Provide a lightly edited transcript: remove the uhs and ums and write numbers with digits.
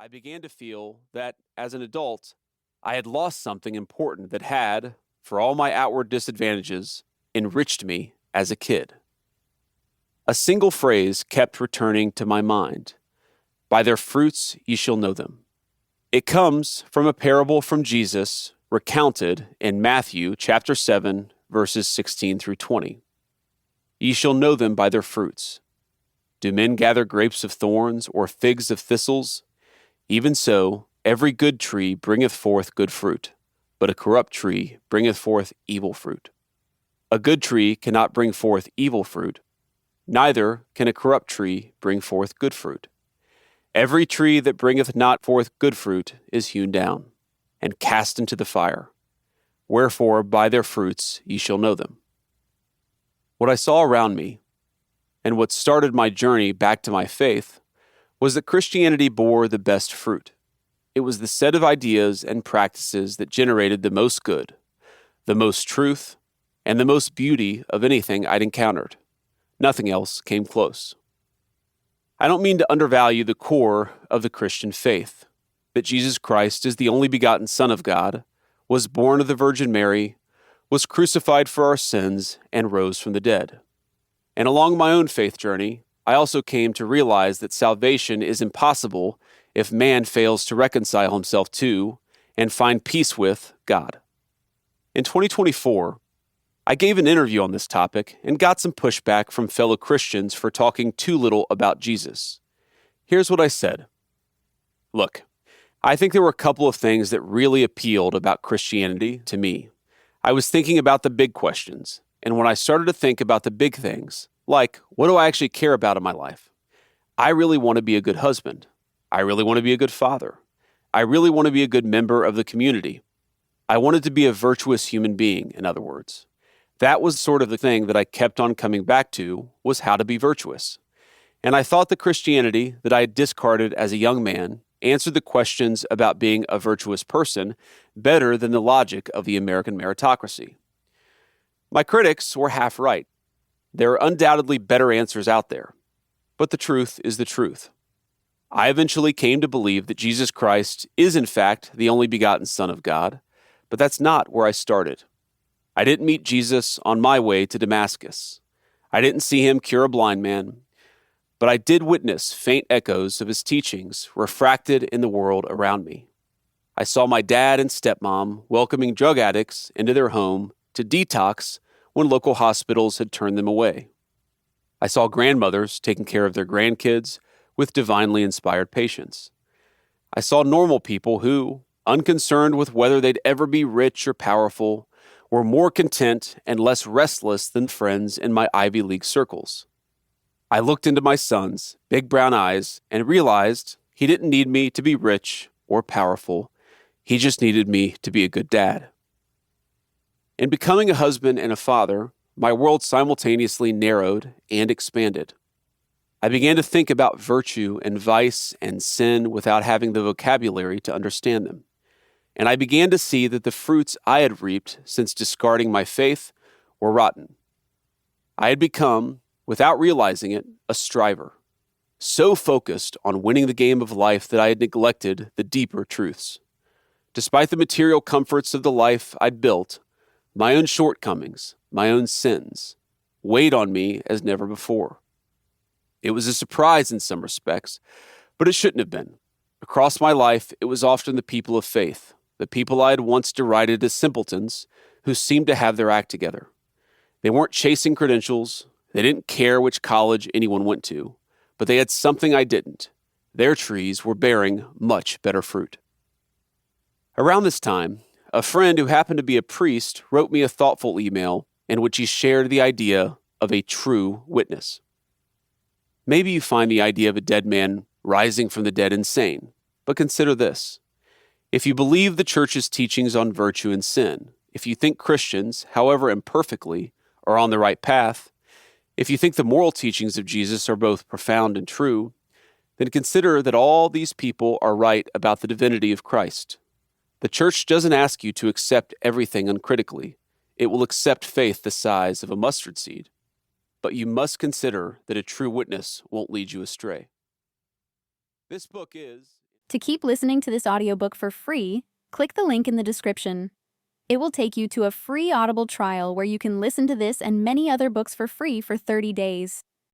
I began to feel that, as an adult, I had lost something important that had, for all my outward disadvantages, enriched me as a kid. A single phrase kept returning to my mind: "By their fruits ye shall know them." It comes from a parable from Jesus recounted in Matthew chapter 7, verses 16 through 20. "Ye shall know them by their fruits. Do men gather grapes of thorns or figs of thistles? Even so, every good tree bringeth forth good fruit, but a corrupt tree bringeth forth evil fruit. A good tree cannot bring forth evil fruit, neither can a corrupt tree bring forth good fruit. Every tree that bringeth not forth good fruit is hewn down, and cast into the fire. Wherefore by their fruits ye shall know them." What I saw around me, and what started my journey back to my faith, was that Christianity bore the best fruit. It was the set of ideas and practices that generated the most good, the most truth, and the most beauty of anything I'd encountered. Nothing else came close. I don't mean to undervalue the core of the Christian faith, that Jesus Christ is the only begotten Son of God, was born of the Virgin Mary, was crucified for our sins, and rose from the dead. And along my own faith journey, I also came to realize that salvation is impossible if man fails to reconcile himself to and find peace with God. In 2024, I gave an interview on this topic and got some pushback from fellow Christians for talking too little about Jesus. Here's what I said. Look, I think there were a couple of things that really appealed about Christianity to me. I was thinking about the big questions, and when I started to think about the big things, like, what do I actually care about in my life? I really want to be a good husband. I really want to be a good father. I really want to be a good member of the community. I wanted to be a virtuous human being, in other words. That was sort of the thing that I kept on coming back to, was how to be virtuous. And I thought the Christianity that I had discarded as a young man answered the questions about being a virtuous person better than the logic of the American meritocracy. My critics were half right. There are undoubtedly better answers out there, but the truth is the truth. I eventually came to believe that Jesus Christ is in fact the only begotten Son of God, but that's not where I started. I didn't meet Jesus on my way to Damascus. I didn't see him cure a blind man, but I did witness faint echoes of his teachings refracted in the world around me. I saw my dad and stepmom welcoming drug addicts into their home to detox when local hospitals had turned them away. I saw grandmothers taking care of their grandkids with divinely inspired patience. I saw normal people who, unconcerned with whether they'd ever be rich or powerful, were more content and less restless than friends in my Ivy League circles. I looked into my son's big brown eyes and realized he didn't need me to be rich or powerful. He just needed me to be a good dad. In becoming a husband and a father, my world simultaneously narrowed and expanded. I began to think about virtue and vice and sin without having the vocabulary to understand them. And I began to see that the fruits I had reaped since discarding my faith were rotten. I had become, without realizing it, a striver, so focused on winning the game of life that I had neglected the deeper truths. Despite the material comforts of the life I'd built, my own shortcomings, my own sins, weighed on me as never before. It was a surprise in some respects, but it shouldn't have been. Across my life, it was often the people of faith, the people I had once derided as simpletons, who seemed to have their act together. They weren't chasing credentials, they didn't care which college anyone went to, but they had something I didn't. Their trees were bearing much better fruit. Around this time, a friend who happened to be a priest wrote me a thoughtful email in which he shared the idea of a true witness. Maybe you find the idea of a dead man rising from the dead insane, but consider this. If you believe the church's teachings on virtue and sin, if you think Christians, however imperfectly, are on the right path, if you think the moral teachings of Jesus are both profound and true, then consider that all these people are right about the divinity of Christ. The church doesn't ask you to accept everything uncritically. It will accept faith the size of a mustard seed. But you must consider that a true witness won't lead you astray. This book is To keep listening to this audiobook for free, click the link in the description. It will take you to a free Audible trial where you can listen to this and many other books for free for 30 days.